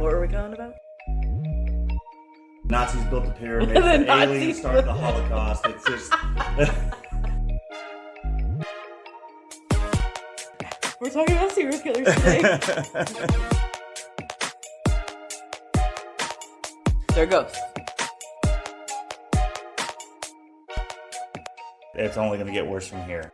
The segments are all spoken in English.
What were we going about? Nazis built the pyramids, the aliens started the Holocaust. It's just... We're talking about serial killers today. They're ghosts. It's only going to get worse from here.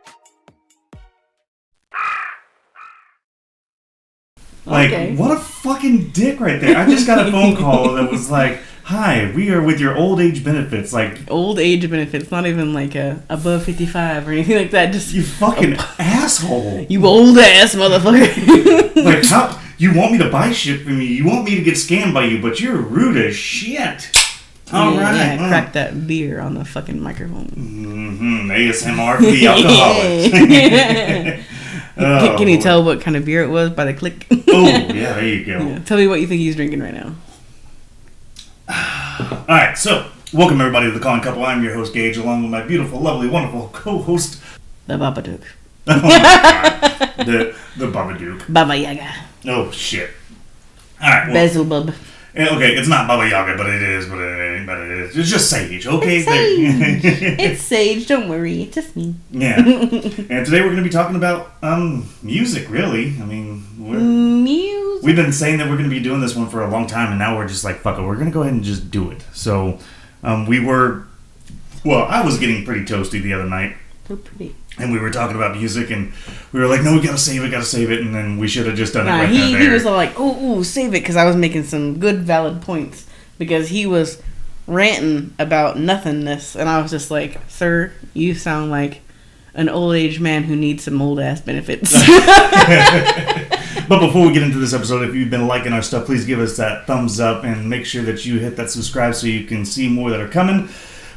Like, Okay. what a fucking dick right there. I just got a phone call that was like, hi, we are with your old age benefits. Like, Old age benefits, not even like above 55 or anything like that. Just you fucking asshole. you old ass motherfucker. Like, how, you want me to buy shit from you? You want me to get scammed by you, but you're rude as shit. All right. Yeah, crack that beer on the fucking microphone. Mm-hmm. ASMR for the alcoholics. Oh, Can you tell what kind of beer it was by the click? Oh, yeah, there you go. Yeah. Tell me what you think he's drinking right now. Alright, so, welcome everybody to The Calling Couple. I'm your host, Gage, along with my beautiful, lovely, wonderful co-host... The Babadook. Oh my god. The Babadook. Baba Yaga. Oh, shit. Alright, well... Beelzebub. Okay, it's not Baba Yaga, but it is, but it ain't, but it is. It's just Sage, okay? It's Sage. It's Sage, don't worry. It's just me. Yeah. And today we're going to be talking about, music, really. I mean, Music. we've been saying that we're going to be doing this one for a long time, and now we're just like, fuck it, we're going to go ahead and just do it. So, I was getting pretty toasty the other night. So pretty. And we were talking about music, and we were like, no, we gotta save it, and then we should have just done it right he there. was all like, ooh, save it, because I was making some good, valid points. Because he was ranting about nothingness, and I was just like, sir, you sound like an old age man who needs some old ass benefits. But before we get into this episode, if you've been liking our stuff, please give us that thumbs up, and make sure that you hit that subscribe so you can see more that are coming.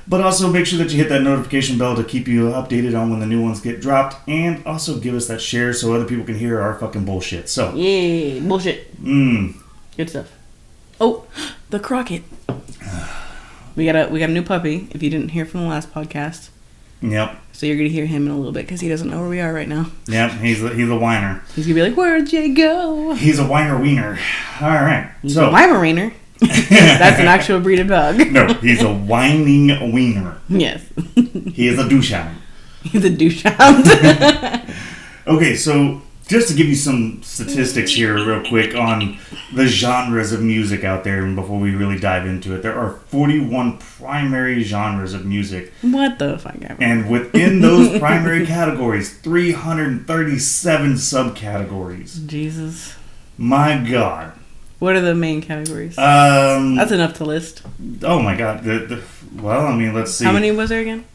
But also make sure that you hit that notification bell to keep you updated on when the new ones get dropped. And also give us that share so other people can hear our fucking bullshit. So, Yeah, bullshit. Good stuff. Oh, the Crockett. We got a new puppy, if you didn't hear from the last podcast. Yep. So you're going to hear him in a little bit because he doesn't know where we are right now. Yep, he's a whiner. He's going to be like, where'd you go? He's a whiner wiener. All right. He's a Weimaraner. That's an actual breed of dog. No, he's a whining wiener. Yes. He is a douche-hound. He's a douche-hound. Okay, so just to give you some statistics here real quick on the genres of music out there, and before we really dive into it, there are 41 primary genres of music. What the fuck ever. And within those primary categories, 337 subcategories. Jesus. My God. What are the main categories? That's enough to list. Oh my God. Well, I mean, let's see. How many was there again?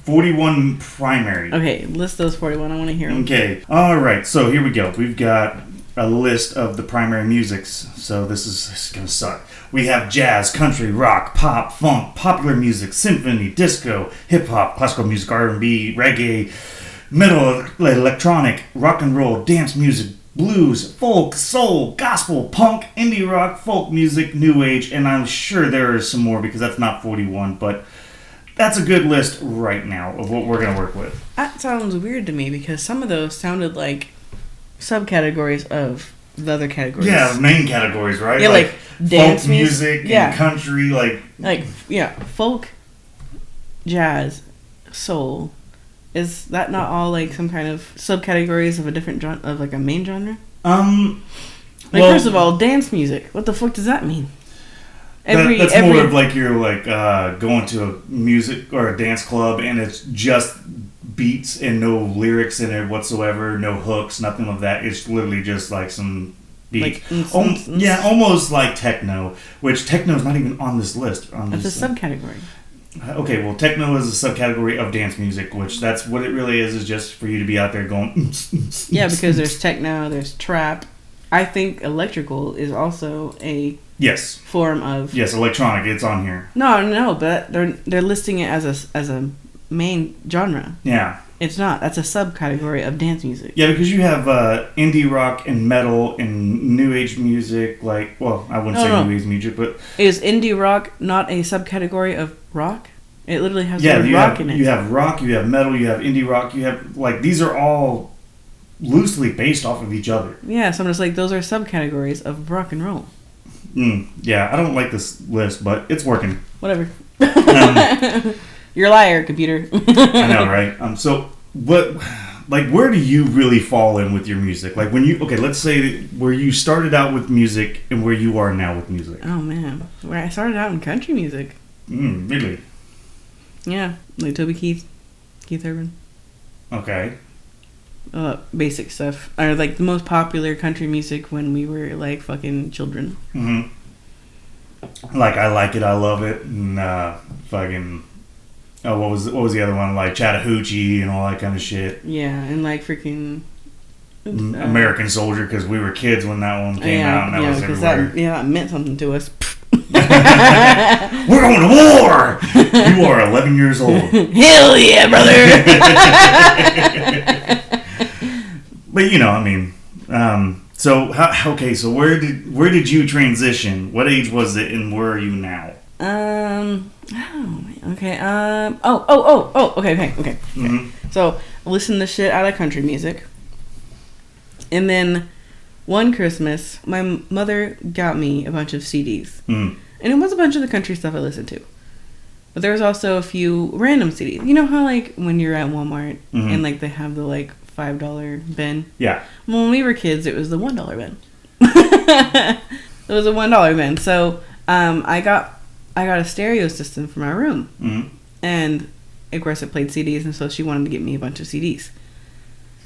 41 primary. Okay, list those 41. I want to hear them. Okay. All right. So here we go. We've got a list of the primary musics. So this is going to suck. We have jazz, country, rock, pop, funk, popular music, symphony, disco, hip-hop, classical music, R&B, reggae, metal, electronic, rock and roll, dance music, blues, folk, soul, gospel, punk, indie rock, folk music, new age, and I'm sure there are some more because that's not 41, but that's a good list right now of what we're going to work with. That sounds weird to me because some of those sounded like subcategories of the other categories. Yeah, main categories, right? Yeah, like dance folk music and country, folk, jazz, soul. Is that not all like some kind of subcategories of a different genre, of like a main genre? First of all, dance music. What the fuck does that mean? That's more of like you're like going to a music or a dance club and it's just beats and no lyrics in it whatsoever, no hooks, nothing of that. It's literally just like some beats. Almost like techno, which techno is not even on this list. That's a subcategory. Okay, well, techno is a subcategory of dance music, which that's what it really is just for you to be out there going... Yeah, because there's techno, there's trap. I think electrical is also a form of... Yes, electronic, it's on here. No, but they're listing it as a main genre. Yeah. It's not. That's a subcategory of dance music. Yeah, because you have indie rock and metal and new age music, like... Well, I wouldn't say new age music, but... Is indie rock not a subcategory of rock? It literally has rock in it. You have rock, you have metal, you have indie rock, you have... Like, these are all loosely based off of each other. Yeah, so I'm just like, those are subcategories of rock and roll. Yeah, I don't like this list, but it's working. Whatever. You're a liar, computer. I know, right? So, where do you really fall in with your music? Like, let's say where you started out with music and where you are now with music. Oh, man. Where I started out in country music. Really? Yeah. Like Toby Keith Urban. Okay. Basic stuff. Or, like, the most popular country music when we were, like, fucking children. Mm-hmm. Like, I Like It, I Love It, and fucking... Oh, what was the other one? Like Chattahoochee and all that kind of shit. Yeah, and like freaking... American Soldier, because we were kids when that one came out, and that was everywhere. That meant something to us. We're going to war! You are 11 years old. Hell yeah, brother! But, I mean... so where did you transition? What age was it, and where are you now? Okay. Okay. Mm-hmm. So, I listened to shit out of country music. And then, one Christmas, my mother got me a bunch of CDs. Mm. And it was a bunch of the country stuff I listened to. But there was also a few random CDs. You know how, like, when you're at Walmart, mm-hmm. and, like, they have the, like, $5 bin? Yeah. Well, when we were kids, it was the $1 bin. It was a $1 bin. So, I got a stereo system for my room. Mm-hmm. And, of course, it played CDs, and so she wanted to get me a bunch of CDs.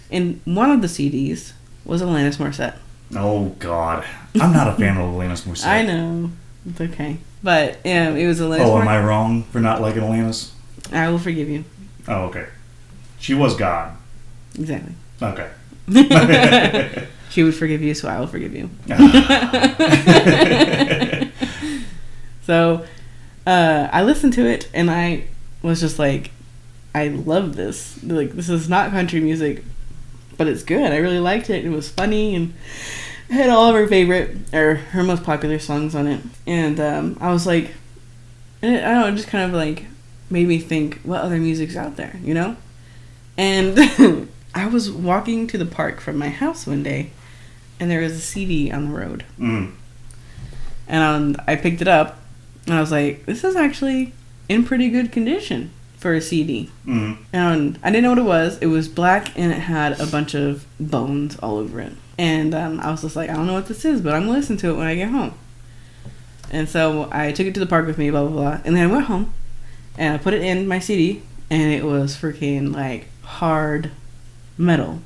And one of the CDs was Alanis Morissette. Oh, God. I'm not a fan of Alanis Morissette. I know. It's okay. But, it was Alanis Morissette. Oh, am I wrong for not liking Alanis? I will forgive you. Oh, okay. She was God. Exactly. Okay. She would forgive you, so I will forgive you. So... I listened to it and I was just like, I love this. Like, this is not country music, but it's good. I really liked it. It was funny and it had all of her most popular songs on it. And I was like, and I don't know, it just kind of like made me think, what other music's out there, you know? And I was walking to the park from my house one day and there was a CD on the road. Mm. And I picked it up. And I was like, this is actually in pretty good condition for a CD. Mm. And I didn't know what it was. It was black and it had a bunch of bones all over it. And I was just like, I don't know what this is, but I'm going to listen to it when I get home. And so I took it to the park with me, blah, blah, blah. And then I went home and I put it in my CD. And it was freaking like hard metal.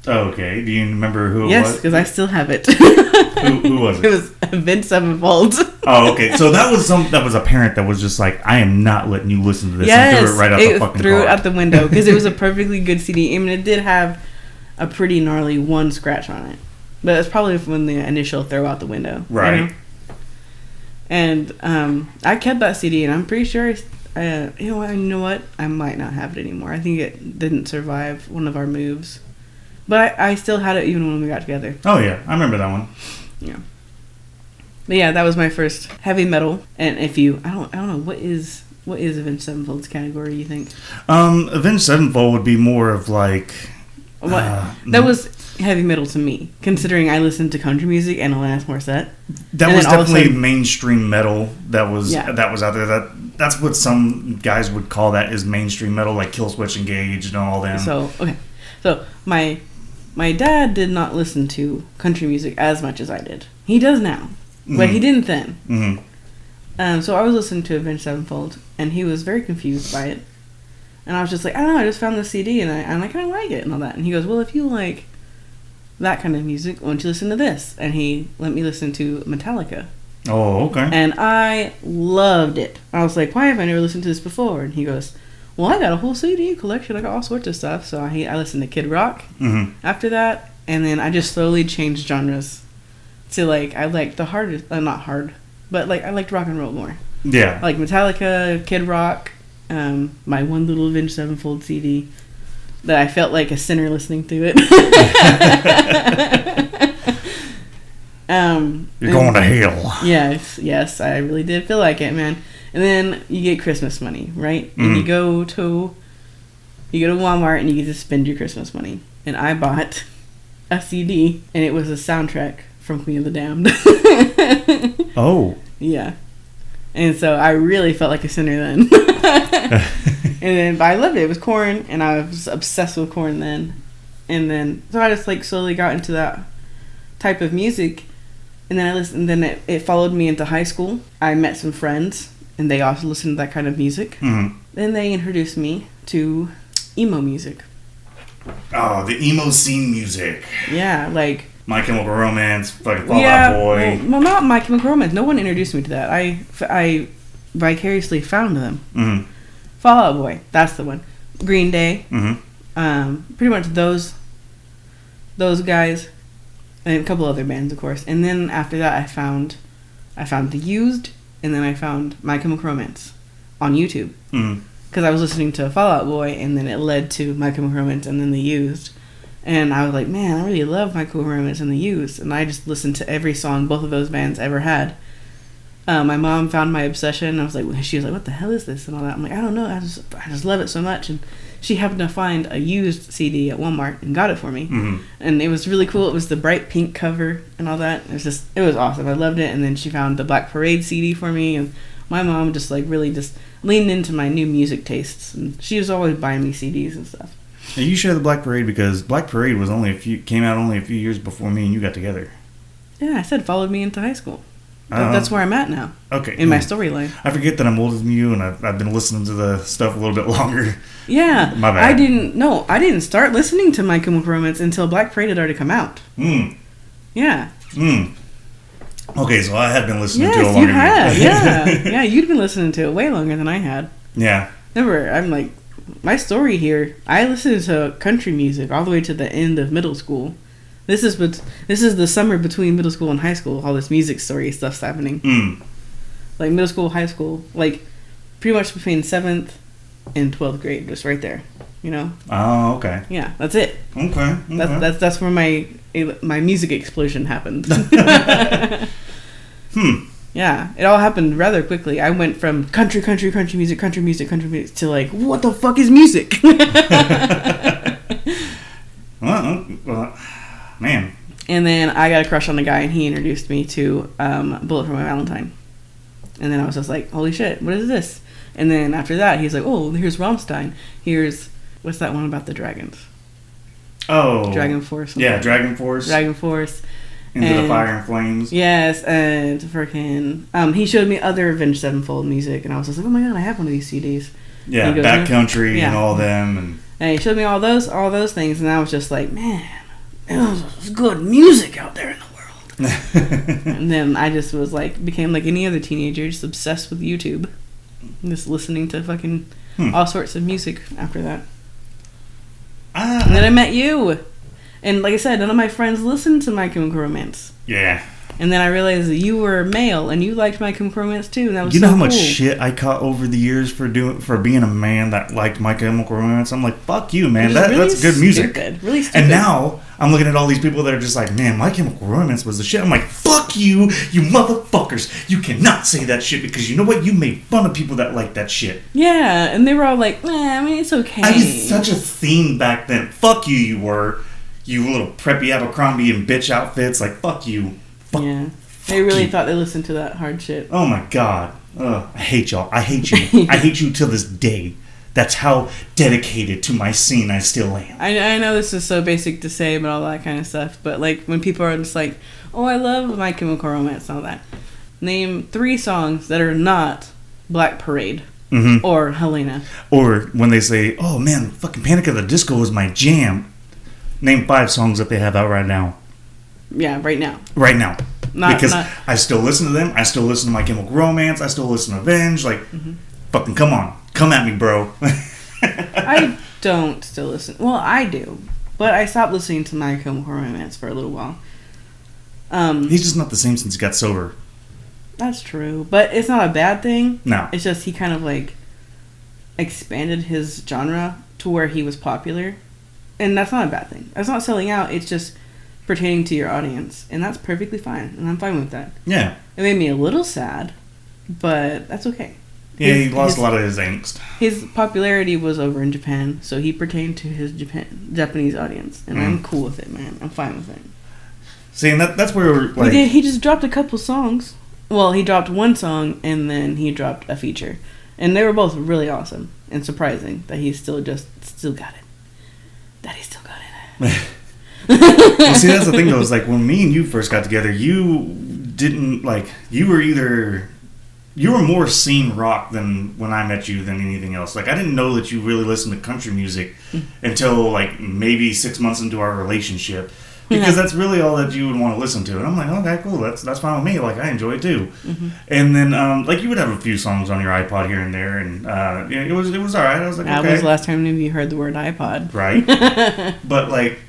Okay. Do you remember who it was? Yes, because I still have it. Who was it? It was Avenged Sevenfold. Oh, okay. So that was a parent that was just like, I am not letting you listen to this. Yes, and threw it right out the fucking threw car. it out the window because it was a perfectly good CD. I mean, it did have a pretty gnarly one scratch on it, but it's probably from the initial throw out the window. Right. You know? And I kept that CD, and I'm pretty sure, you know what? I might not have it anymore. I think it didn't survive one of our moves. But I still had it even when we got together. Oh, yeah. I remember that one. Yeah. But yeah, that was my first heavy metal. And if you... I don't know. What is Avenged Sevenfold's category, you think? Avenged Sevenfold would be more of like... What? That was heavy metal to me, considering I listened to country music and Alanis Morissette. That was definitely mainstream metal that was out there. That's what some guys would call that is mainstream metal, like Killswitch Engage and all them. So, okay. So, my dad did not listen to country music as much as I did. He does now, but he didn't then. Mm-hmm. So I was listening to Avenged Sevenfold, and he was very confused by it. And I was just like, I don't know, I just found this CD, and I kind of like it and all that. And he goes, well, if you like that kind of music, why don't you listen to this? And he let me listen to Metallica. Oh, okay. And I loved it. I was like, why have I never listened to this before? And he goes, well, I got a whole CD collection. I got all sorts of stuff. So I listened to Kid Rock after that. And then I just slowly changed genres to, like, I liked the hardest, not hard, but, like, I liked rock and roll more. Yeah. I like Metallica, Kid Rock, my one little Avenged Sevenfold CD that I felt like a sinner listening to it. You're going to hell. Yes, I really did feel like it, man. And then you get Christmas money, right? And you go to Walmart and you get to spend your Christmas money. And I bought a CD, and it was a soundtrack from Queen of the Damned. Oh. Yeah. And so I really felt like a sinner then. But I loved it. It was Korn, and I was obsessed with Korn then. And then, so I just like slowly got into that type of music. And then I listened, and then it followed me into high school. I met some friends, and they also listened to that kind of music. Mm-hmm. Then they introduced me to emo music. Oh, the emo scene music. Yeah, like My Chemical Romance, fucking Fall Out Boy. Well, not My Chemical Romance. No one introduced me to that. I vicariously found them. Mm-hmm. Fall Out Boy, that's the one. Green Day. Mm-hmm. Pretty much those guys, and a couple other bands, of course. And then after that, I found The Used, and then I found My Chemical Romance on YouTube. Mm-hmm. Because I was listening to Fall Out Boy, and then it led to My Chemical Romance, and then The Used. And I was like, man, I really love My Chemical Romance and The Used. And I just listened to every song both of those bands ever had. My mom found my obsession. She was like, what the hell is this? And all that. I'm like, I don't know. I just love it so much. And she happened to find a used CD at Walmart and got it for me. Mm-hmm. And it was really cool. It was the bright pink cover and all that. It was awesome. I loved it. And then she found the Black Parade CD for me. And my mom just like really just leaned into my new music tastes. And she was always buying me CDs and stuff. And you share the Black Parade because Black Parade was came out only a few years before me and you got together. Yeah, I said followed me into high school. That's where I'm at now. Okay. In my storyline. I forget that I'm older than you, and I've been listening to the stuff a little bit longer. Yeah. My bad. I didn't start listening to My Chemical Romance until Black Parade had already come out. Yeah. Okay, so I had been listening to it longer. longer. Yes, you had. Yeah, you'd been listening to it way longer than I had. Yeah. Remember, I'm like, my story here, I listened to country music all the way to the end of middle school. This is the summer between middle school and high school. All this music story stuff's happening. Like middle school, high school, like pretty much between 7th and 12th grade, just right there. You know? Oh, okay. Yeah, that's it. Okay. That's where my music explosion happened. Yeah, it all happened rather quickly. I went from country music to like, what the fuck is music? Well, man. And then I got a crush on the guy, and he introduced me to Bullet for My Valentine. And then I was just like, holy shit, what is this? And then after that, he's like, oh, here's Rammstein. Here's, what's that one about the dragons? Oh. Dragon Force. Yeah, Dragon Force. Dragon Force. Into the Fire and Flames. Yes, and freaking, he showed me other Avenged Sevenfold music, and I was just like, oh my god, I have one of these CDs. Yeah, goes, Backcountry and all them. And he showed me all those things, and I was just like, man, there's good music out there in the world. And then I just was like, became like any other teenager, just obsessed with YouTube. Just listening to fucking all sorts of music after that. And then I met you. And like I said, none of my friends listened to My Chemical Romance. Yeah. And then I realized that you were male and you liked My Chemical Romance too. And that was you know so how much cool. shit I caught over the years for being a man that liked My Chemical Romance? I'm like, fuck you, man. That's good music. Really stupid. And now I'm looking at all these people that are just like, man, My Chemical Romance was the shit. I'm like, fuck you, you motherfuckers. You cannot say that shit because you know what? You made fun of people that like that shit. Yeah, and they were all like, I mean, it's okay. I was such a theme back then. Fuck you, you were. You little preppy Abercrombie and bitch outfits. Like, fuck you. Yeah. They really thought they listened to that hard shit. Oh my god. I hate y'all. I hate you. I hate you till this day. That's how dedicated to my scene I still am. I know this is so basic to say about all that kind of stuff, but like when people are just like, oh, I love My Chemical Romance and all that. Name 3 songs that are not Black Parade. Or Helena. Or when they say, oh man, fucking Panic at the Disco is my jam. Name 5 songs that they have out right now. Yeah, right now. Right now. Because I still listen to them. I still listen to My Chemical Romance. I still listen to Avenged. Like, fucking come on. Come at me, bro. I don't still listen. Well, I do. But I stopped listening to My Chemical Romance for a little while. He's just not the same since he got sober. That's true. But it's not a bad thing. No. It's just he kind of, like, expanded his genre to where he was popular. And that's not a bad thing. That's not selling out. It's just pertaining to your audience. And that's perfectly fine. And I'm fine with that. Yeah. It made me a little sad, but that's okay. Yeah, he lost a lot of his angst. His popularity was over in Japan, so he pertained to his Japanese audience. And I'm cool with it, man. I'm fine with it. See, and that's where like he just dropped a couple songs. Well, he dropped one song and then he dropped a feature, and they were both really awesome and surprising that he still got it. That he still got it. Well, see, that's the thing though. Is like when me and you first got together, you didn't like. You were more scene rock than when I met you than anything else. Like I didn't know that you really listened to country music until like maybe 6 months into our relationship. Because that's really all that you would want to listen to. And I'm like, okay, cool, that's fine with me. Like, I enjoy it too. Mm-hmm. And then, like, you would have a few songs on your iPod here and there, and it was all right. I was like, okay. That was the last time you heard the word iPod. Right. But, like,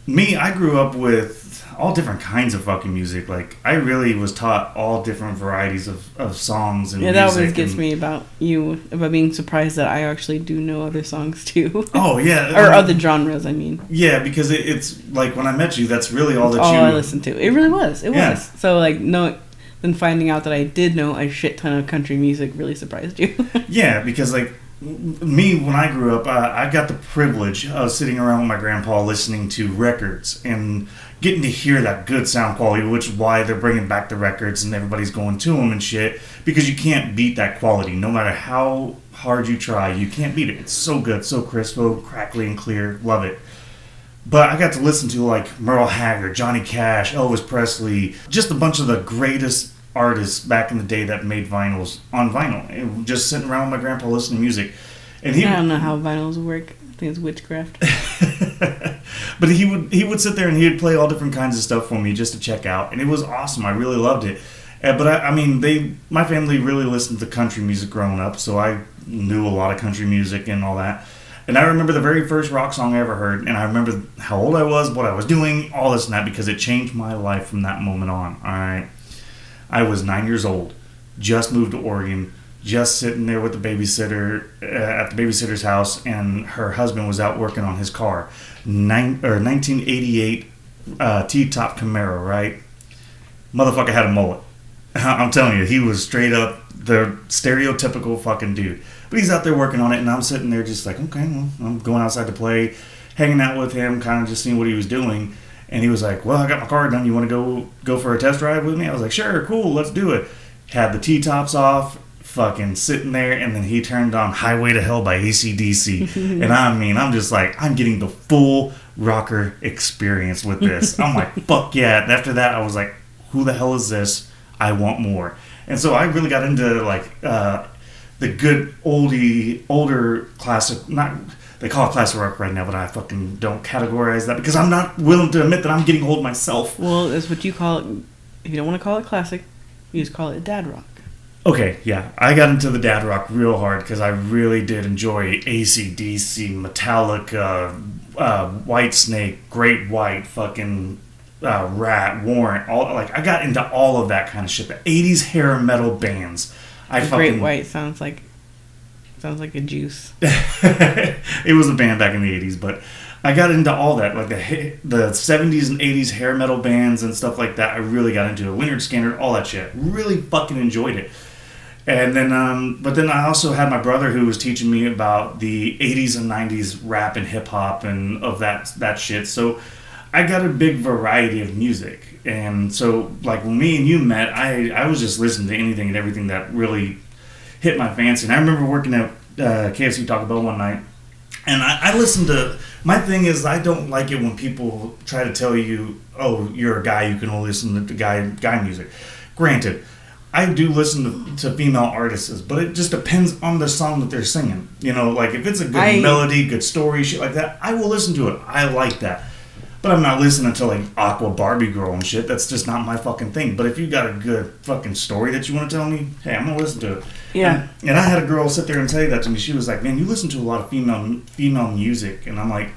me, I grew up with all different kinds of fucking music. Like, I really was taught all different varieties of songs and music. Yeah, that always gets me about being surprised that I actually do know other songs, too. Oh, yeah. Or other genres, I mean. Yeah, because it's, like, when I met you, that's really all that I listened to. It really was. It was. So, like, then finding out that I did know a shit ton of country music really surprised you. Yeah, because, like, me, when I grew up, I got the privilege of sitting around with my grandpa listening to records and getting to hear that good sound quality, which is why they're bringing back the records and everybody's going to them and shit, because you can't beat that quality. No matter how hard you try, you can't beat it. It's so good, so crisp, so crackly and clear. Love it. But I got to listen to like Merle Haggard, Johnny Cash, Elvis Presley, just a bunch of the greatest artists back in the day that made vinyls on vinyl. And just sitting around with my grandpa listening to music. And I don't know how vinyls work. I think it's witchcraft. But he would sit there and he would play all different kinds of stuff for me just to check out, and it was awesome. I really loved it. But I mean, my family really listened to country music growing up, so I knew a lot of country music and all that. And I remember the very first rock song I ever heard, and I remember how old I was, what I was doing, all this and that, because it changed my life from that moment on. All right, I was 9 years old, just moved to Oregon. Just sitting there with the babysitter at the babysitter's house, and her husband was out working on his car. 1988 T-top Camaro, right? Motherfucker had a mullet. I'm telling you, he was straight up the stereotypical fucking dude. But he's out there working on it, and I'm sitting there just like, okay, well, I'm going outside to play, hanging out with him, kind of just seeing what he was doing. And he was like, well, I got my car done. You want to go for a test drive with me? I was like, sure, cool, let's do it. Had the T-tops off, fucking sitting there, and then he turned on Highway to Hell by AC/DC. And I mean, I'm just like, I'm getting the full rocker experience with this. I'm like, fuck yeah. And after that, I was like, who the hell is this? I want more. And so I really got into like the good older classic, not they call it classic rock right now, but I fucking don't categorize that because I'm not willing to admit that I'm getting old myself. Well, that's what you call it. If you don't want to call it classic, you just call it dad rock. Okay, yeah. I got into the dad rock real hard because I really did enjoy AC/DC, Metallica, Whitesnake, Great White, fucking Rat, Warrant. All like I got into all of that kind of shit. The 80s hair metal bands. Great White sounds like a juice. It was a band back in the 80s, but I got into all that, like the 70s and 80s hair metal bands and stuff like that. I really got into it. Lynyrd Skynyrd, all that shit. Really fucking enjoyed it. And then, but then I also had my brother who was teaching me about the 80s and 90s rap and hip hop and of that shit. So I got a big variety of music. And so, like, when me and you met, I was just listening to anything and everything that really hit my fancy. And I remember working at KFC Taco Bell one night, and I listened to... My thing is, I don't like it when people try to tell you, oh, you're a guy, you can only listen to guy music. Granted, I do listen to female artists, but it just depends on the song that they're singing. You know, like, if it's a good melody, good story, shit like that, I will listen to it. I like that. But I'm not listening to, like, Aqua Barbie Girl and shit. That's just not my fucking thing. But if you got a good fucking story that you want to tell me, hey, I'm going to listen to it. Yeah. And I had a girl sit there and say that to me. She was like, man, you listen to a lot of female music. And I'm like,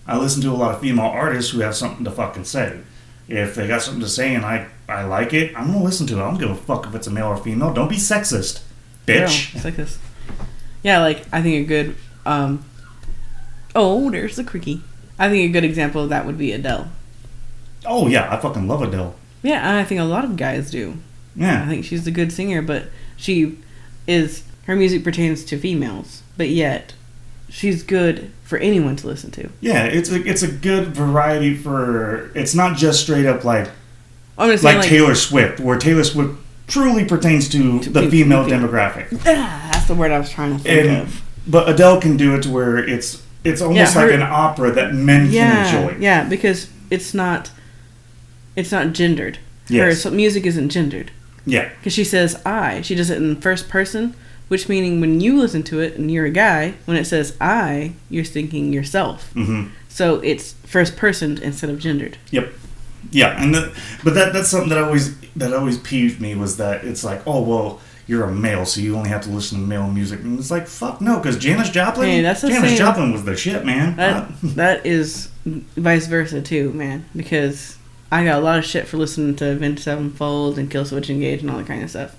I listen to a lot of female artists who have something to fucking say. If they got something to say and I like it, I'm going to listen to it. I don't give a fuck if it's a male or female. Don't be sexist, bitch. No, sexist. Yeah, like, I think a good... oh, there's the creaky. I think a good example of that would be Adele. Oh, yeah. I fucking love Adele. Yeah, I think a lot of guys do. Yeah. I think she's a good singer, but her music pertains to females, but yet she's good for anyone to listen to. Yeah, it's a good variety for. It's not just straight up like Saying, Taylor Swift, where Taylor Swift truly pertains to the female demographic. That's the word I was trying to think of. But Adele can do it to where it's almost like an opera that men can enjoy. Yeah, because it's not gendered. Yes. Her music isn't gendered. Yeah. Because she says I. She does it in first person, which meaning when you listen to it and you're a guy, when it says I, you're thinking yourself. Mm-hmm. So it's first person instead of gendered. Yep. Yeah, and that's something that always peeved me, was that it's like, oh well, you're a male, so you only have to listen to male music, and it's like, fuck no, because Janis Joplin, Joplin was the shit, man. That is vice versa too, man, because I got a lot of shit for listening to Avenged Sevenfold and Killswitch Engage and all that kind of stuff.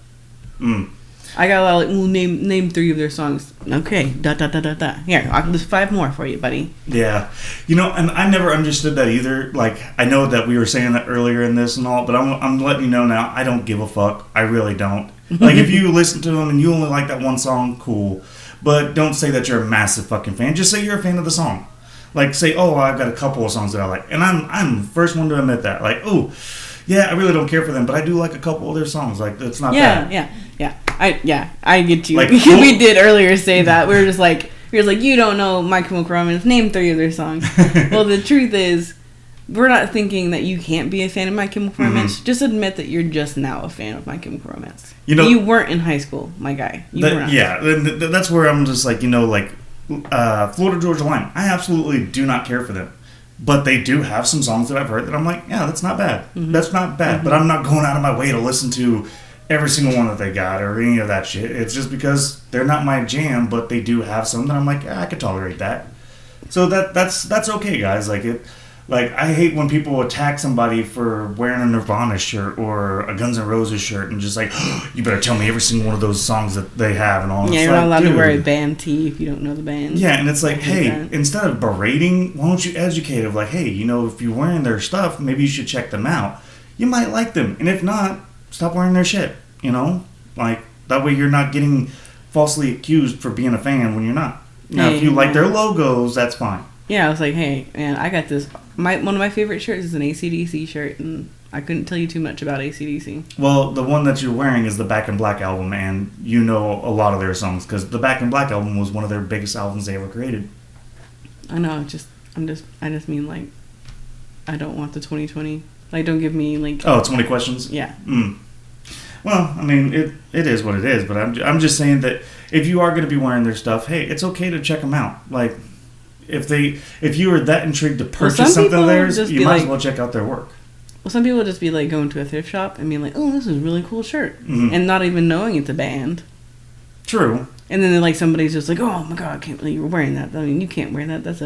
I got a lot of name 3 of their songs. Okay, ... Here, I'll list 5 more for you, buddy. Yeah. And I never understood that either. Like, I know that we were saying that earlier in this and all, but I'm letting you know now, I don't give a fuck. I really don't. Like, if you listen to them and you only like that one song, cool. But don't say that you're a massive fucking fan. Just say you're a fan of the song. Like, say, oh, I've got a couple of songs that I like. And I'm the first one to admit that. Like, oh, yeah, I really don't care for them, but I do like a couple of their songs. Like, it's not bad. Yeah. I get you. Like, we did earlier say that. We were just like, you don't know My Chemical Romance. Name 3 of their songs. Well, the truth is, we're not thinking that you can't be a fan of My Chemical Romance. Just admit that you're just now a fan of My Chemical Romance. You weren't in high school, my guy. That's where I'm just like, Florida Georgia Line. I absolutely do not care for them. But they do have some songs that I've heard that I'm like, yeah, that's not bad. Mm-hmm. That's not bad. Mm-hmm. But I'm not going out of my way to listen to every single one that they got or any of that shit. It's just because they're not my jam, but they do have some that I'm like, I could tolerate that. So that's okay, guys. Like I hate when people attack somebody for wearing a Nirvana shirt or a Guns N' Roses shirt and just like, oh, you better tell me every single one of those songs that they have and all. Yeah, you're not allowed to wear a band tee if you don't know the band. Yeah, and it's like, hey, instead of berating, why don't you educate them? Like, hey, if you're wearing their stuff, maybe you should check them out. You might like them, and if not, stop wearing their shit. Like that way you're not getting falsely accused for being a fan when you're not. Now, if you like their logos, that's fine. Yeah, I was like, hey, man, I got this. One of my favorite shirts is an AC/DC shirt, and I couldn't tell you too much about AC/DC. Well, the one that you're wearing is the Back in Black album, and you know a lot of their songs, because the Back in Black album was one of their biggest albums they ever created. I know, I just mean, like, I don't want the 2020. Like, don't give me, like... Oh, 20 questions? Yeah. Well, I mean, it is what it is, but I'm just saying that if you are going to be wearing their stuff, hey, it's okay to check them out. Like... If you are that intrigued to purchase something of theirs, you might as well check out their work. Well, some people just be like going to a thrift shop and being like, "Oh, this is a really cool shirt," and not even knowing it's a band. True. And then somebody's just like, "Oh my god, I can't believe you're wearing that. I mean, you can't wear that. That's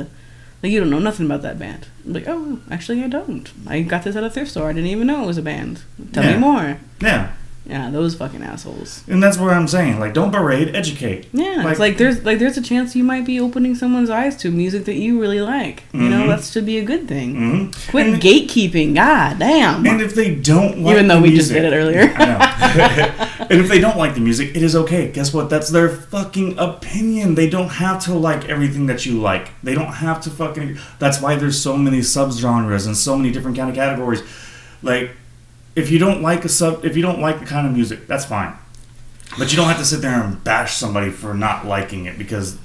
you don't know nothing about that band." I'm like, "Oh, actually, I don't. I got this at a thrift store. I didn't even know it was a band. Tell me more." Yeah. Yeah, those fucking assholes. And that's what I'm saying. Like, don't berate, educate. Yeah, it's like there's a chance you might be opening someone's eyes to music that you really like. That should be a good thing. Mm-hmm. Quit gatekeeping. God damn. And if they don't like even though the we music, just did it earlier. I know. And if they don't like the music, it is okay. Guess what? That's their fucking opinion. They don't have to like everything that you like. They don't have to fucking... That's why there's so many subgenres and so many different kind of categories. Like... If you don't like the kind of music, that's fine. But you don't have to sit there and bash somebody for not liking it because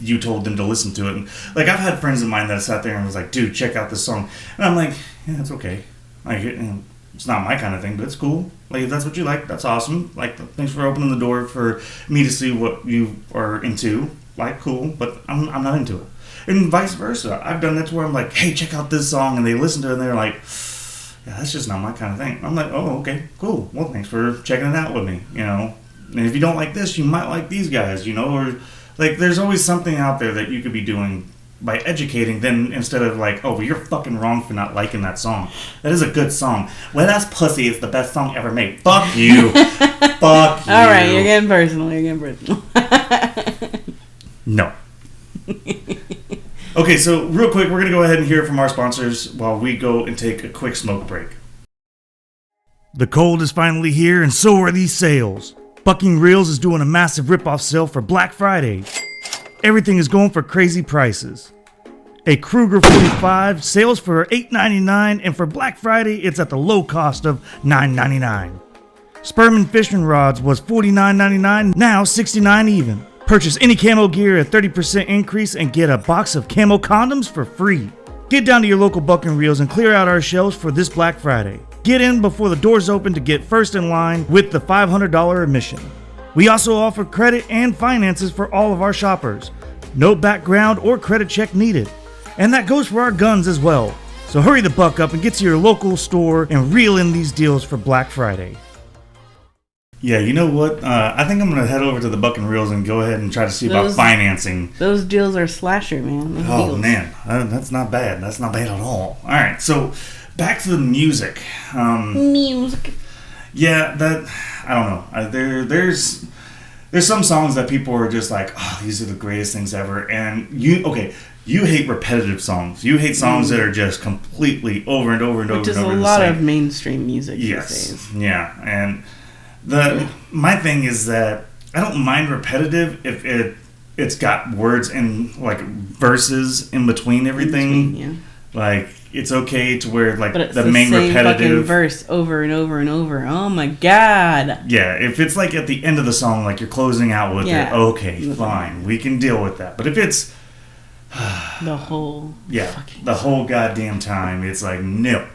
you told them to listen to it. And, like, I've had friends of mine that sat there and was like, dude, check out this song. And I'm like, yeah, it's okay. Like, it's not my kind of thing, but it's cool. Like, if that's what you like, that's awesome. Like, thanks for opening the door for me to see what you are into. Like, cool, but I'm not into it. And vice versa. I've done that to where I'm like, hey, check out this song. And they listen to it and they're like... Yeah, that's just not my kind of thing. I'm like, oh, okay, cool. Well, thanks for checking it out with me, And if you don't like this, you might like these guys, Or, like, there's always something out there that you could be doing by educating them instead of like, oh, well, you're fucking wrong for not liking that song. That is a good song. Wet Ass Pussy is the best song ever made. Fuck you. Fuck you. All right, you're getting personal. No. Okay, so real quick, we're going to go ahead and hear from our sponsors while we go and take a quick smoke break. The cold is finally here, and so are these sales. Bucking Reels is doing a massive rip-off sale for Black Friday. everything is going for crazy prices. A Kruger 45 sales for $8.99, and for Black Friday, it's at the low cost of $9.99. Sperman fishing rods was $49.99, now $69 even. Purchase any camo gear at 30% increase and get a box of camo condoms for free. Get down to your local Buck and Reels and clear out our shelves for this Black Friday. Get in before the doors open to get first in line with the $500 admission. We also offer credit and finances for all of our shoppers. No background or credit check needed. And that goes for our guns as well. So hurry the buck up and get to your local store and reel in these deals for Black Friday. Yeah, you know what? I think I'm going to head over to the Buck and Reels and go ahead and try to see about financing. Those deals are slasher, man. Those deals. Man. That's not bad. That's not bad at all. All right, so back to the music. Music. Yeah, I don't know. There's some songs that people are just like, oh, these are the greatest things ever. And you hate repetitive songs. You hate songs that are just completely over and over and over and over. Which is a lot of mainstream music these days. Yeah, and my thing is that I don't mind repetitive if it's got words and like verses in between everything. Yeah. Like it's okay to where like the main same repetitive verse over and over and over. Oh my god. Yeah, if it's like at the end of the song, like you're closing out with it, okay, fine, we can deal with that. But if it's the whole goddamn time, it's like no,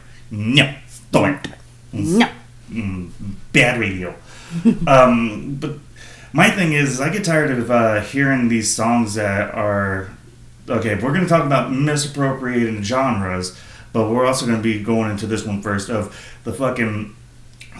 stop, no, bad radio. But my thing is I get tired of hearing these songs that are okay. We're going to talk about misappropriating genres, but we're also going to be going into this one first of the fucking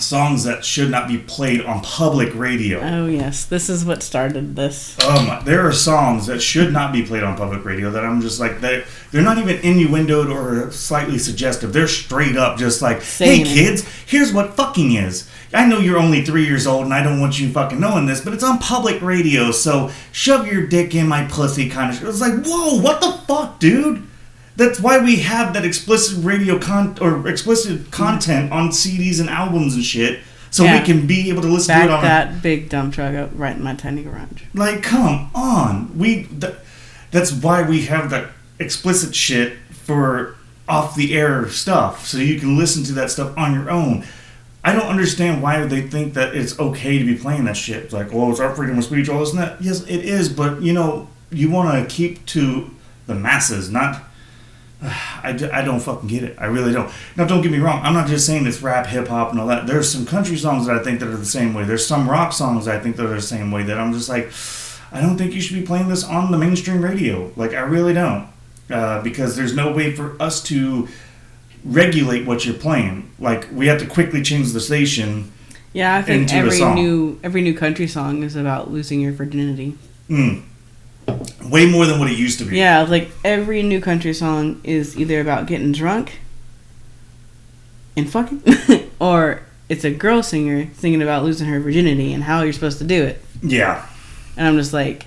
songs that should not be played on public radio. Oh yes, this is what started this. There are songs that should not be played on public radio that I'm just like they're not even innuendoed or slightly suggestive. They're straight up just like, hey kids, here's what fucking is. I know you're only 3 years old and I don't want you fucking knowing this, but it's on public radio, so shove your dick in my pussy kind of shit. It's like, whoa, what the fuck, dude? That's why we have that explicit radio explicit content on CDs and albums and shit, so we can be able to listen to it on that big dump truck up right in my tiny garage. Like, come on, that's why we have that explicit shit for off the air stuff, so you can listen to that stuff on your own. I don't understand why they think that it's okay to be playing that shit. It's like, it's our freedom of speech, all this and that. Yes, it is, but you want to keep to the masses, not. I don't fucking get it. I really don't. Now, don't get me wrong. I'm not just saying it's rap, hip-hop, and all that. There's some country songs that I think that are the same way. There's some rock songs that I think that are the same way that I'm just like, I don't think you should be playing this on the mainstream radio. Like, I really don't. Because there's no way for us to regulate what you're playing. Like, we have to quickly change the station. Yeah, I think every new country song is about losing your virginity. Way more than what it used to be. Yeah, like every new country song is either about getting drunk and fucking, or it's a girl singer singing about losing her virginity and how you're supposed to do it. Yeah. And I'm just like,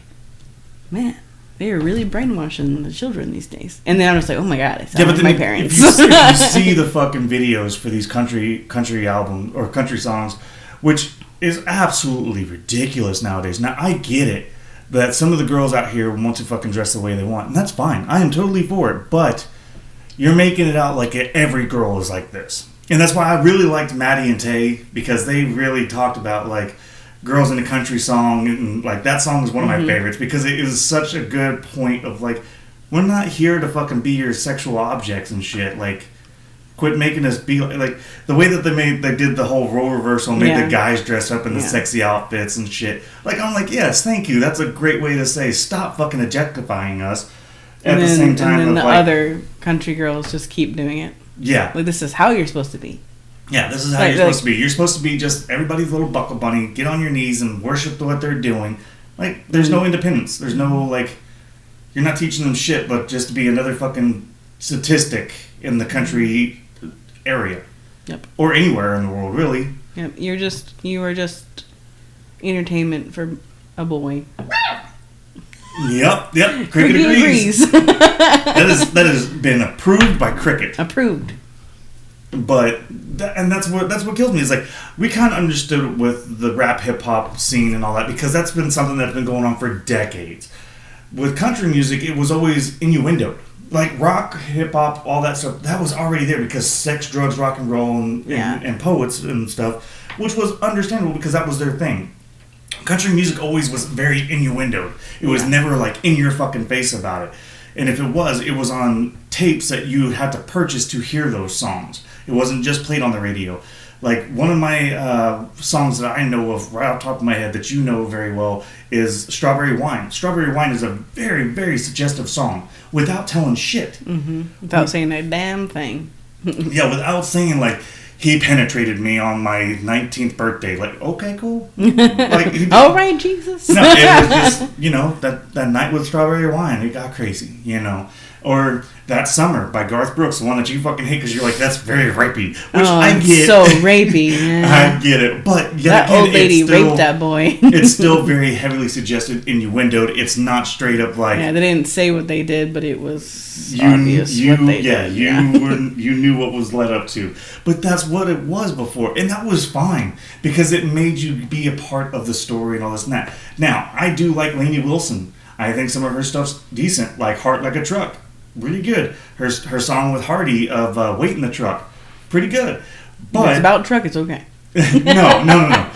man, they are really brainwashing the children these days. And then I'm just like, oh my god, I sound like my parents. If you see the fucking videos for these country albums or country songs, which is absolutely ridiculous nowadays. Now, I get it that some of the girls out here want to fucking dress the way they want, and that's fine. I am totally for it, but you're making it out like every girl is like this. And that's why I really liked Maddie and Tay, because they really talked about like girls in a country song, and like that song is one of my favorites because it is such a good point of like, we're not here to fucking be your sexual objects and shit. Like, quit making us be like the way that they did the whole role reversal and made the guys dress up in the sexy outfits and shit. Like, I'm like, yes, thank you. That's a great way to say stop fucking objectifying us. At the same time, and then the other country girls just keep doing it. Yeah, like this is how you're supposed to be. Yeah, this is how you're supposed to be. You're supposed to be just everybody's little buckle bunny. Get on your knees and worship what they're doing. Like, there's no independence. There's no like, you're not teaching them shit, but just to be another fucking statistic in the country area. Yep. Or anywhere in the world, really. Yep. You are just entertainment for a boy. Yep. Cricket agrees. That has been approved by Cricket. Approved. But that's what kills me. Is like, we kind of understood with the rap hip hop scene and all that, because that's been something that's been going on for decades. with country music, it was always innuendo. Like rock, hip hop, all that stuff, that was already there because sex, drugs, rock and roll, and poets and stuff, which was understandable because that was their thing. Country music always was very innuendo. It was never like in your fucking face about it. And if it was on tapes that you had to purchase to hear those songs. It wasn't just played on the radio. Like, one of my songs that I know of right off the top of my head that you know very well is Strawberry Wine. Strawberry Wine is a very, very suggestive song without telling shit. Mm-hmm. Without saying a damn thing. Yeah, without saying, like, he penetrated me on my 19th birthday. Like, okay, cool. Like, all right, Jesus. No, it was just, you know, that night with Strawberry Wine, it got crazy, you know. Or That Summer by Garth Brooks, the one that you fucking hate because you're like, that's very rapey. Which I get. So rapey, man. I get it. But that again, old lady raped that boy. It's still very heavily suggested, innuendoed. It's not straight up like... Yeah, they didn't say what they did, but it was obvious what they did. You knew what was led up to. But that's what it was before. And that was fine because it made you be a part of the story and all this and that. Now, I do like Lainey Wilson. I think some of her stuff's decent, like Heart Like a Truck. Really good. Her song with Hardy of Wait in the Truck. Pretty good. But it's about truck, it's okay. No.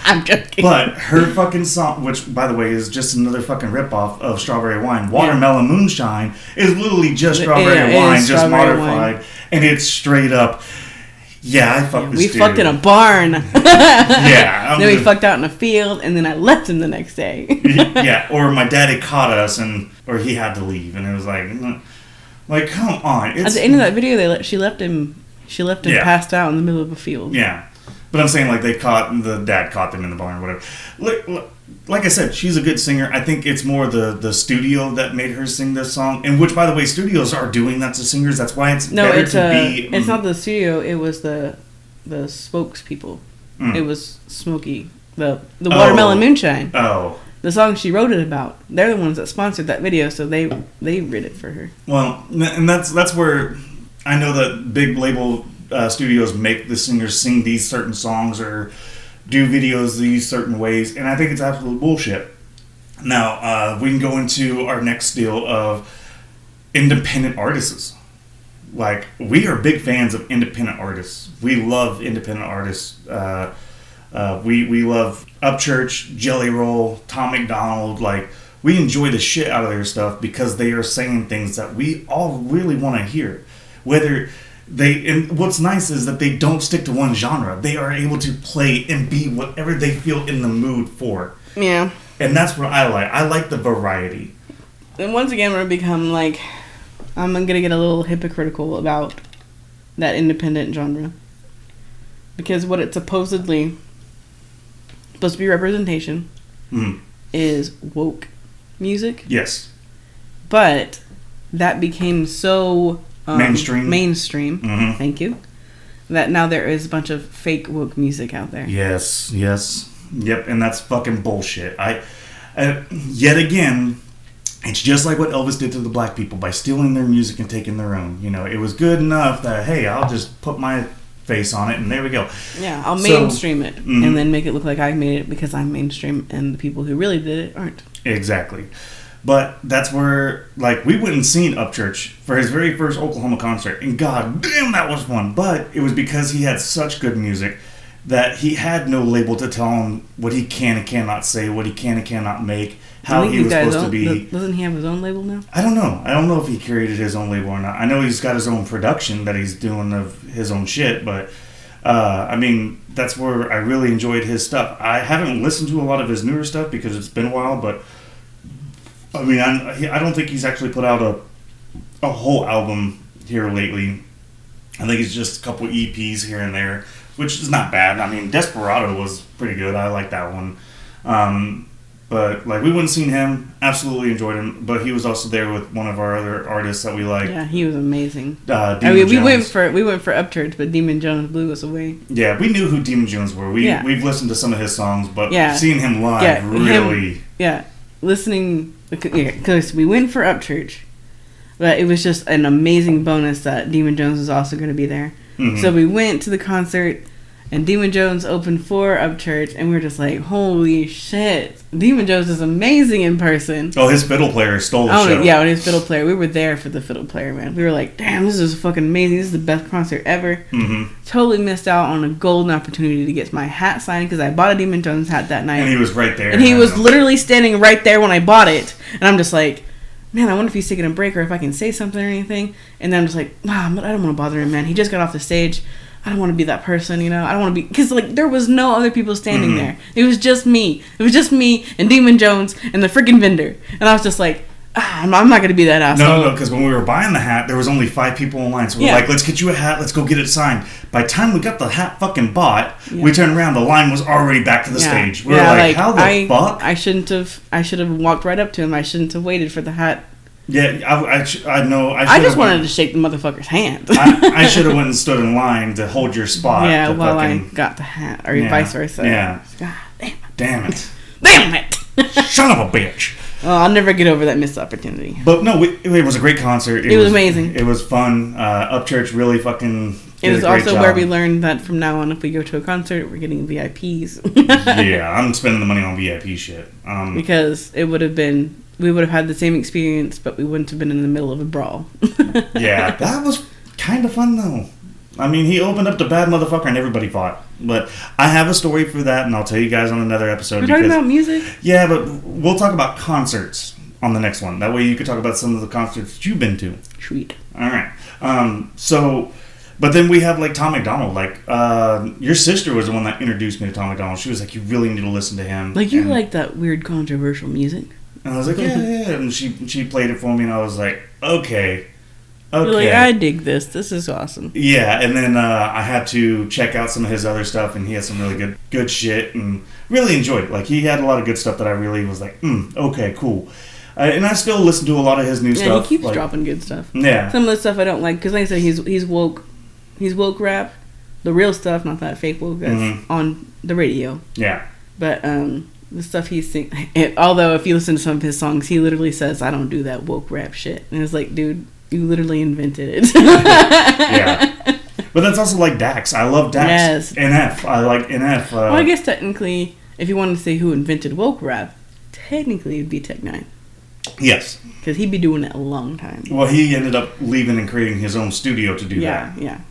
I'm joking. But her fucking song, which, by the way, is just another fucking ripoff of Strawberry Wine, Watermelon Moonshine, is literally just Strawberry Wine, just modified. Wine. And it's straight up, I fucked this dude. We fucked in a barn. Then we fucked out in a field, and then I left him the next day. Or my daddy caught us, or he had to leave, and it was like, come on. At the end of that video, she left him passed out in the middle of a field. Yeah. But I'm saying, like, the dad caught them in the barn or whatever. Like I said, she's a good singer. I think it's more the studio that made her sing this song. And which, by the way, studios are doing that to singers. That's why it's better to be... it's not the studio. It was the spokespeople. It was Smokey. The Watermelon Moonshine. Oh. The song she wrote it about. They're the ones that sponsored that video, so they wrote it for her. Well, and that's where I know that big label studios make the singers sing these certain songs or do videos these certain ways, and I think it's absolute bullshit. Now, we can go into our next deal of independent artists. Like, we are big fans of independent artists. We love independent artists. We love Upchurch, Jelly Roll, Tom McDonald. Like, we enjoy the shit out of their stuff because they are saying things that we all really want to hear. And what's nice is that they don't stick to one genre. They are able to play and be whatever they feel in the mood for. Yeah. And that's what I like. I like the variety. And once again, we're going to become like... I'm going to get a little hypocritical about that independent genre. Because what it's supposed to be representation is woke music. Yes. But that became so... mainstream. Mm-hmm. Thank you. That now there is a bunch of fake woke music out there. Yes. Yep, and that's fucking bullshit. Yet again, it's just like what Elvis did to the black people by stealing their music and taking their own. You know, it was good enough that, hey, I'll just put my face on it and there we go. Yeah, I'll mainstream it and then make it look like I made it because I'm mainstream and the people who really did it aren't. Exactly. But that's where, like, we went and seen Upchurch for his very first Oklahoma concert. And god damn, that was fun. But it was because he had such good music that he had no label to tell him what he can and cannot say, what he can and cannot make, how he was supposed to be. Doesn't he have his own label now? I don't know. I don't know if he created his own label or not. I know he's got his own production that he's doing of his own shit. But, I mean, that's where I really enjoyed his stuff. I haven't listened to a lot of his newer stuff because it's been a while, but... I mean, I don't think he's actually put out a whole album here lately. I think it's just a couple EPs here and there, which is not bad. I mean, Desperado was pretty good. I like that one. But, like, we wouldn't seen him. Absolutely enjoyed him. But he was also there with one of our other artists that we like. Yeah, he was amazing. Demon Jones. we went for Upchurch, but Demon Jones blew us away. Yeah, we knew who Demon Jones were. We've listened to some of his songs, but seeing him live really... Listening... Because we went for Upchurch, but it was just an amazing bonus that Demon Jones was also going to be there. Mm-hmm. So we went to the concert, and Demon Jones opened for Upchurch, and we were just like, holy shit, Demon Jones is amazing in person. Oh, his fiddle player stole the show. Yeah, his fiddle player. We were there for the fiddle player, man. We were like, damn, this is fucking amazing. This is the best concert ever. Mm-hmm. Totally missed out on a golden opportunity to get my hat signed because I bought a Demon Jones hat that night. And he was right there. And he was literally standing right there when I bought it. And I'm just like, man, I wonder if he's taking a break or if I can say something or anything. And then I'm just like, I don't want to bother him, man. He just got off the stage. I don't want to be that person, you know. I don't want to be, because like there was no other people standing there. It was just me. It was just me and Demon Jones and the freaking vendor. And I was just like, I'm not going to be that asshole. No, because when we were buying the hat, there was only 5 people in line. So we're like, let's get you a hat. Let's go get it signed. By the time we got the hat fucking bought, we turned around. The line was already back to the stage. We were like, how the fuck? I should have walked right up to him. I shouldn't have waited for the hat. Yeah, I know. I just wanted to shake the motherfucker's hand. I should have went and stood in line to hold your spot. Yeah, while I got the hat, or vice versa. Yeah. God damn it. Damn it. Son of a bitch. Oh, I'll never get over that missed opportunity. But no, it was a great concert. It was amazing. It was fun. Upchurch really fucking. It was also where we learned that from now on, if we go to a concert, we're getting VIPs. Yeah, I'm spending the money on VIP shit. Because it would have been. We would have had the same experience, but we wouldn't have been in the middle of a brawl. Yeah, that was kind of fun, though. I mean, he opened up to Bad Motherfucker and everybody fought. But I have a story for that, and I'll tell you guys on another episode. We're talking about music? Yeah, but we'll talk about concerts on the next one. That way you could talk about some of the concerts that you've been to. Sweet. All right. But then we have, like, Tom MacDonald. Like, your sister was the one that introduced me to Tom MacDonald. She was like, you really need to listen to him. Like, you like that weird controversial music? And I was like, yeah. And she played it for me, and I was like, okay. You're like, I dig this. This is awesome. Yeah, and then I had to check out some of his other stuff, and he had some really good shit, and really enjoyed it. Like, he had a lot of good stuff that I really was like, okay, cool. And I still listen to a lot of his new stuff. Yeah, he keeps dropping good stuff. Yeah. Some of the stuff I don't like, because like I said, he's woke rap. The real stuff, not that fake woke that's on the radio. Yeah. But, the stuff he's singing, although if you listen to some of his songs, he literally says, I don't do that woke rap shit. And it's like, dude, you literally invented it. Yeah. But that's also like Dax. I love Dax. Yes. NF. I like NF. Well, I guess technically, if you wanted to say who invented woke rap, technically it'd be Tech Nine. Yes. Because he'd be doing it a long time. Well, he ended up leaving and creating his own studio to do that. Yeah.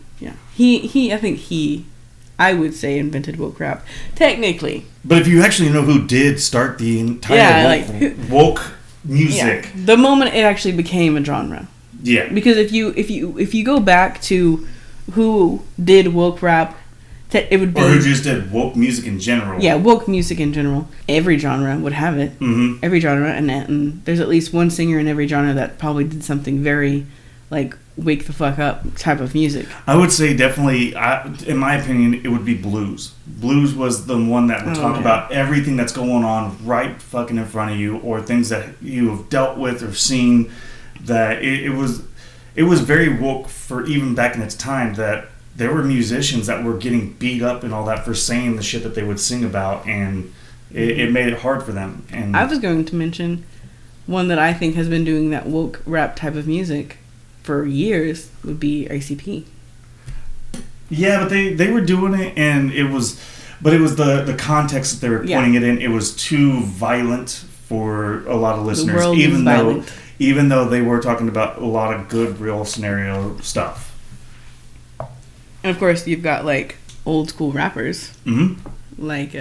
I would say invented woke rap. Technically. But if you actually know who did start the entire woke music. Yeah, the moment it actually became a genre. Yeah. Because if you go back to who did woke rap, it would be... Or who just did woke music in general. Yeah, woke music in general. Every genre would have it. Mm-hmm. Every genre. And there's at least one singer in every genre that probably did something very, like, wake the fuck up type of music. I would say definitely, in my opinion, it would be blues. Blues was the one that would talk about everything that's going on right fucking in front of you, or things that you have dealt with or seen. That it was very woke for even back in its time, that there were musicians that were getting beat up and all that for saying the shit that they would sing about, and it made it hard for them. And I was going to mention one that I think has been doing that woke rap type of music for years would be ICP. Yeah, but they were doing it, and it was the context that they were pointing it in. It was too violent for a lot of listeners, the world is violent. Even though they were talking about a lot of good real scenario stuff. And of course, you've got like old school rappers, like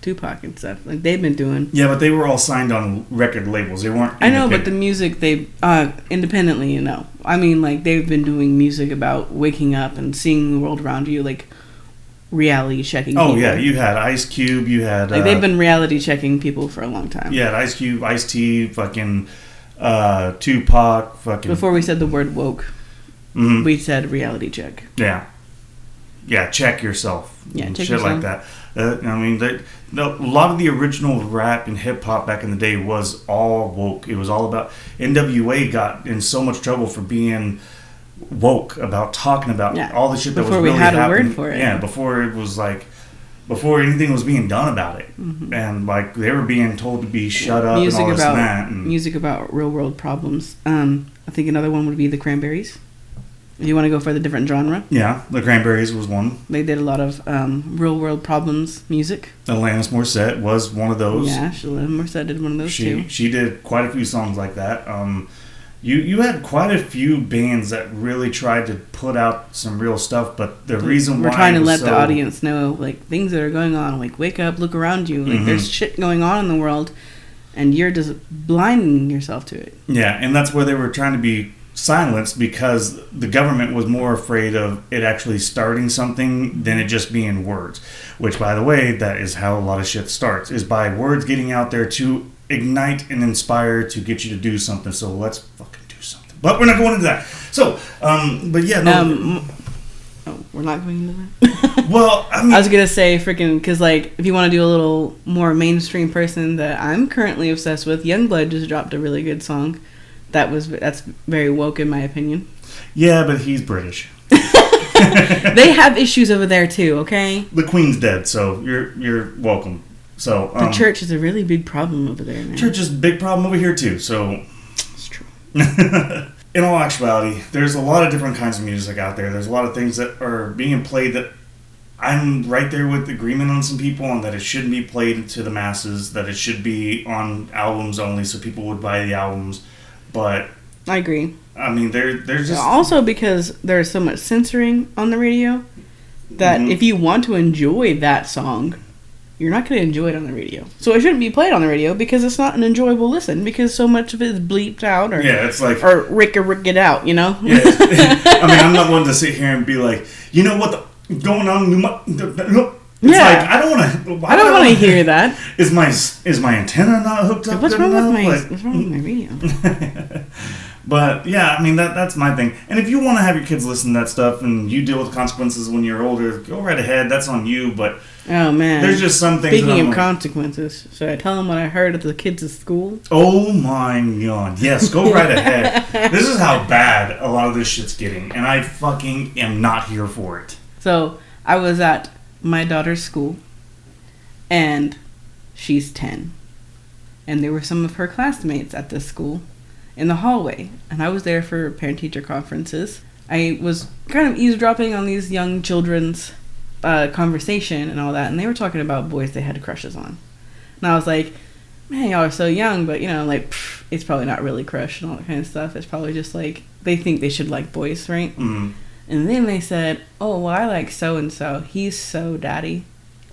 Tupac and stuff. Like they've been doing. Yeah, but they were all signed on record labels. They weren't. I know, but the music they independently, you know. I mean, like they've been doing music about waking up and seeing the world around you, like reality checking. Oh people. Yeah, you had Ice Cube. You had like they've been reality checking people for a long time. Yeah, Ice Cube, Ice-T, fucking Tupac, fucking. Before we said the word woke, we said reality check. Yeah, check yourself. Yeah, check shit yourself. like that. I mean, a lot of the original rap and hip hop back in the day was all woke. It was all about NWA got in so much trouble for being woke, about talking about all the shit that was really happening. Before we had a word for it. Yeah, before it was like, before anything was being done about it, and like they were being told to be shut up and all this and that. And music about real world problems. I think another one would be the Cranberries. If you want to go for the different genre. Yeah, the Cranberries was one. They did a lot of real world problems music. Alanis Morissette was one of those. Yeah, Alanis Morissette did one of those too. She did quite a few songs like that. You had quite a few bands that really tried to put out some real stuff, but the reason why we're trying to let the audience know like things that are going on, like wake up, look around you, like there's shit going on in the world, and you're just blinding yourself to it. Yeah, and that's where they were trying to be silenced because the government was more afraid of it actually starting something than it just being words. Which, by the way, that is how a lot of shit starts, is by words getting out there to ignite and inspire to get you to do something. So let's fucking do something. But we're not going into that. So, but yeah, no. We're not going into that? Well, I mean, I was going to say freaking, because like, if you want to do a little more mainstream person that I'm currently obsessed with, Youngblood just dropped a really good song. That's very woke in my opinion. Yeah, but he's British. They have issues over there too, okay? The Queen's dead, so you're welcome. So the church is a really big problem over there, man. Church is a big problem over here too, so it's true. In all actuality, there's a lot of different kinds of music out there. There's a lot of things that are being played that I'm right there with agreement on some people on that it shouldn't be played to the masses, that it should be on albums only so people would buy the albums. But I agree. I mean, there's just also because there's so much censoring on the radio that if you want to enjoy that song, you're not going to enjoy it on the radio. So it shouldn't be played on the radio because it's not an enjoyable listen because so much of it is bleeped out or it's like or rick it out, you know. Yeah, I mean, I'm not one to sit here and be like, you know what the going on. It's like I don't want to hear that. Is my antenna not hooked up? What's wrong with my radio? But yeah, I mean that's my thing. And if you want to have your kids listen to that stuff and you deal with consequences when you're older, go right ahead. That's on you. But oh man, there's just some things. Speaking of consequences, should I tell them what I heard at the kids at school? Oh my god, yes, go right ahead. This is how bad a lot of this shit's getting, and I fucking am not here for it. So I was at my daughter's school, and she's 10, and there were some of her classmates at this school in the hallway, and I was there for parent-teacher conferences. I was kind of eavesdropping on these young children's conversation and all that, and they were talking about boys they had crushes on, and I was like, man, y'all are so young, but you know, like, it's probably not really crush and all that kind of stuff. It's probably just like they think they should like boys, right? Mm-hmm. And then they said, oh, well, I like so-and-so. He's so daddy.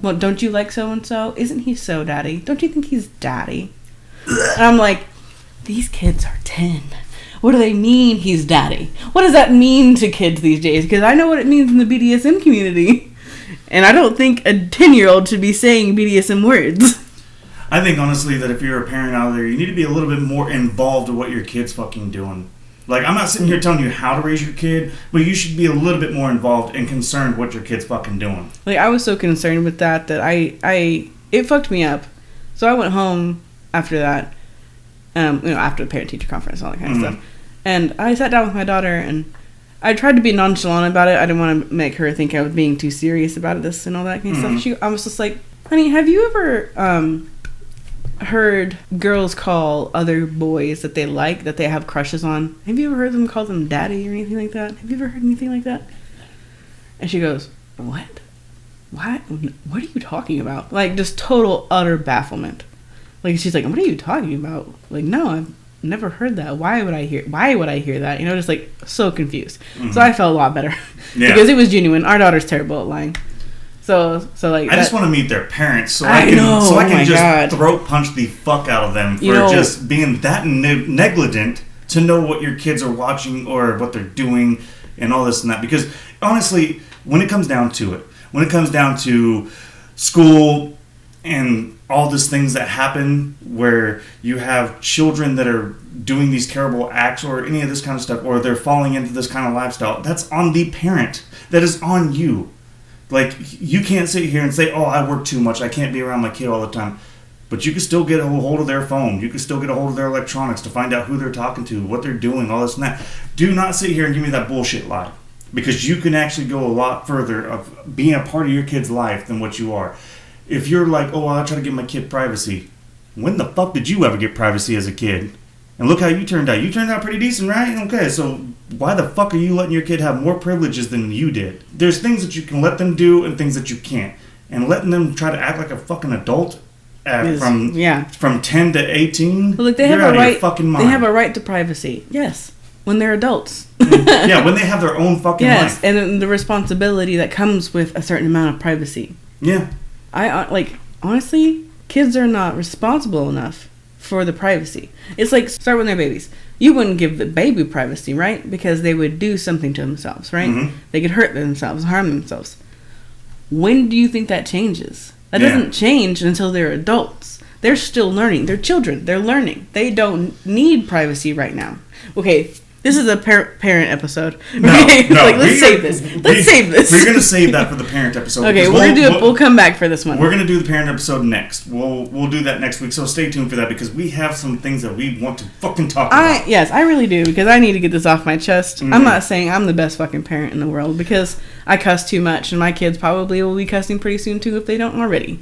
Well, don't you like so-and-so? Isn't he so daddy? Don't you think he's daddy? And I'm like, these kids are 10. What do they mean he's daddy? What does that mean to kids these days? Because I know what it means in the BDSM community. And I don't think a 10-year-old should be saying BDSM words. I think, honestly, that if you're a parent out there, you need to be a little bit more involved in what your kid's fucking doing. Like, I'm not sitting here telling you how to raise your kid, but you should be a little bit more involved and concerned what your kid's fucking doing. Like, I was so concerned with that it fucked me up. So I went home after that, after the parent-teacher conference and all that kind of stuff. And I sat down with my daughter, and I tried to be nonchalant about it. I didn't want to make her think I was being too serious about this and all that kind of stuff. I was just like, honey, have you ever heard girls call other boys that they like, that they have crushes on? Have you ever heard them call them daddy or anything like that? Have you ever heard anything like that? And she goes, what? What are you talking about? Like, just total, utter bafflement. Like, she's like, what are you talking about? Like, no, I've never heard that. Why would I hear that? You know, just like so confused. So I felt a lot better because it was genuine. Our daughter's terrible at lying. So like I just want to meet their parents so I can just throat punch the fuck out of them for just being that negligent to know what your kids are watching or what they're doing and all this and that. Because honestly, when it comes down to it, when it comes down to school and all these things that happen where you have children that are doing these terrible acts or any of this kind of stuff, or they're falling into this kind of lifestyle, that's on the parent. That is on you. Like, you can't sit here and say, oh, I work too much, I can't be around my kid all the time. But you can still get a hold of their phone. You can still get a hold of their electronics to find out who they're talking to, what they're doing, all this and that. Do not sit here and give me that bullshit lie. Because you can actually go a lot further of being a part of your kid's life than what you are. If you're like, oh, I'll try to give my kid privacy. When the fuck did you ever get privacy as a kid? And look how you turned out. You turned out pretty decent, right? Okay, so why the fuck are you letting your kid have more privileges than you did? There's things that you can let them do and things that you can't. And letting them try to act like a fucking adult from 10 to 18, well, like they have a right. Fucking mind. They have a right to privacy. Yes, when they're adults. Yeah, when they have their own fucking life. Yes, and then the responsibility that comes with a certain amount of privacy. Yeah. Honestly, kids are not responsible enough for the privacy. It's like, start when they're babies. You wouldn't give the baby privacy, right? Because they would do something to themselves, right? Mm-hmm. They could hurt themselves, harm themselves. When do you think that changes? That doesn't change until they're adults. They're still learning. They're children. They're learning. They don't need privacy right now. Okay, this is a parent episode. No, let's save this. We're going to save that for the parent episode. Okay, we'll come back for this one. We're going to do the parent episode next. We'll do that next week, so stay tuned for that because we have some things that we want to fucking talk about. Yes, I really do because I need to get this off my chest. Mm-hmm. I'm not saying I'm the best fucking parent in the world because I cuss too much and my kids probably will be cussing pretty soon too if they don't already.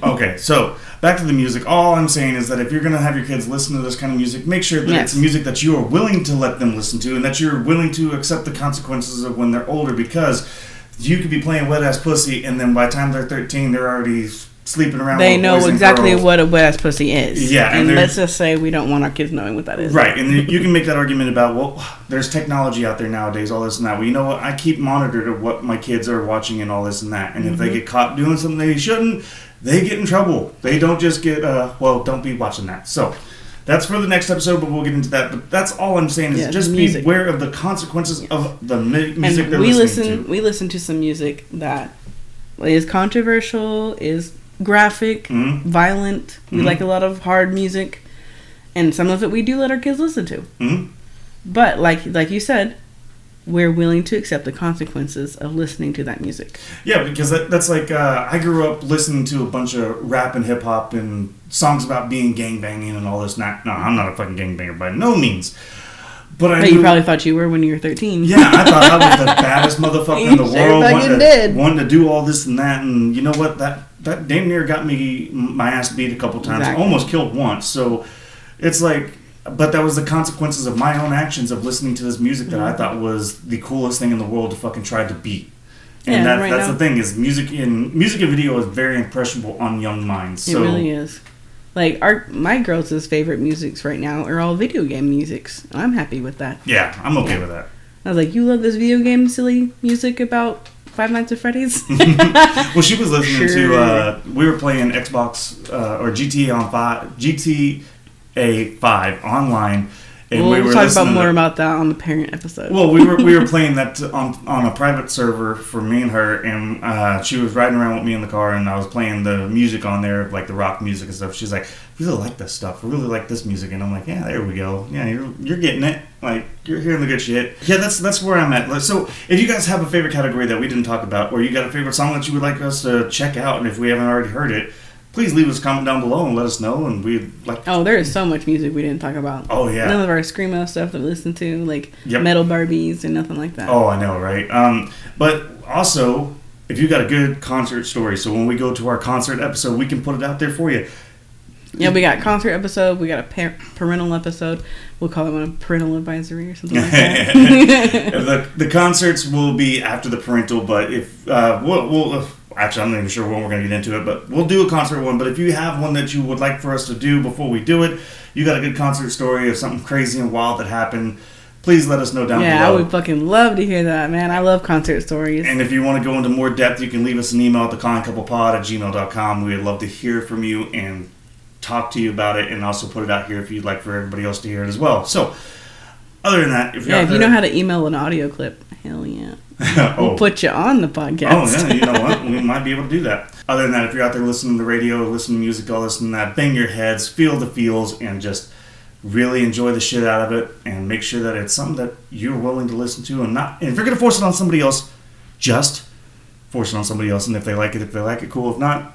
Okay, so back to the music. All I'm saying is that if you're going to have your kids listen to this kind of music, make sure that it's music that you are willing to let them listen to and that you're willing to accept the consequences of when they're older because you could be playing Wet Ass Pussy and then by the time they're 13 they're already sleeping around they with know boys exactly and girls. What a Wet Ass Pussy is. Yeah, and let's just say we don't want our kids knowing what that is. Right, and you can make that argument about, well, there's technology out there nowadays, all this and that. Well, you know what? I keep monitored of what my kids are watching and all this and that. And if they get caught doing something they shouldn't, they get in trouble. They don't just get, don't be watching that. So that's for the next episode, but we'll get into that. But that's all I'm saying is just be aware of the consequences of the music and they're listening to. We listen to some music that is controversial, is graphic, violent. We like a lot of hard music, and some of it we do let our kids listen to. Mm-hmm. But like you said, we're willing to accept the consequences of listening to that music. Yeah, because that's like I grew up listening to a bunch of rap and hip hop and songs about being gangbanging and all this. No, I'm not a fucking gangbanger by no means. But you probably thought you were when you were 13. Yeah, I thought I was the baddest motherfucker in the world. Wanted to do all this and that, and you know what? That damn near got me my ass beat a couple times. Exactly. Almost killed once. So it's like, but that was the consequences of my own actions of listening to this music that I thought was the coolest thing in the world to fucking try to beat. And that's the thing is music and video is very impressionable on young minds. It really is. Like my girls' favorite musics right now are all video game musics. I'm happy with that. Yeah, I'm okay with that. I was like, you love this video game silly music about Five Nights at Freddy's? Well, she was listening to we were playing Xbox or GTA 5 online. And we'll talk about more about that on the parent episode. Well, we were playing that on a private server for me and her, and she was riding around with me in the car, and I was playing the music on there, like the rock music and stuff. She's like, I really like this stuff. I really like this music, and I'm like, yeah, there we go. Yeah, you're getting it. Like you're hearing the good shit. Yeah, that's where I'm at. So if you guys have a favorite category that we didn't talk about, or you got a favorite song that you would like us to check out, and if we haven't already heard it, please leave us a comment down below and let us know. And we'd like. Oh, there is so much music we didn't talk about. Oh yeah. None of our screamo stuff that we listen to, like metal Barbies and nothing like that. Oh, I know, right? But also, if you got a good concert story, so when we go to our concert episode, we can put it out there for you. Yeah, we got concert episode. We got a parental episode. We'll call it one a parental advisory or something like that. the concerts will be after the parental, but if we'll actually, I'm not even sure when we're going to get into it, but we'll do a concert one. But if you have one that you would like for us to do before we do it, you got a good concert story of something crazy and wild that happened, please let us know down below. Yeah, I would fucking love to hear that, man. I love concert stories. And if you want to go into more depth, you can leave us an email at thekindcouplepod@gmail.com. We would love to hear from you and talk to you about it, and also put it out here if you'd like for everybody else to hear it as well. So, other than that, if you know how to email an audio clip, hell yeah. We'll put you on the podcast. Oh, yeah, you know what? We might be able to do that. Other than that, if you're out there listening to the radio, listening to music, all this and that, bang your heads, feel the feels, and just really enjoy the shit out of it, and make sure that it's something that you're willing to listen to, and if you're going to force it on somebody else, just force it on somebody else, and if they like it, cool. If not,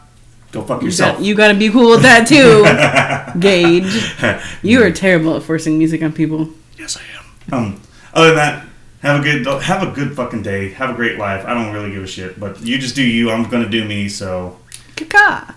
go fuck yourself. You got to be cool with that, too, Gage. You are terrible at forcing music on people. Yes, I am. Other than that, have a good fucking day. Have a great life. I don't really give a shit, but you just do you. I'm gonna do me. So. Kaka.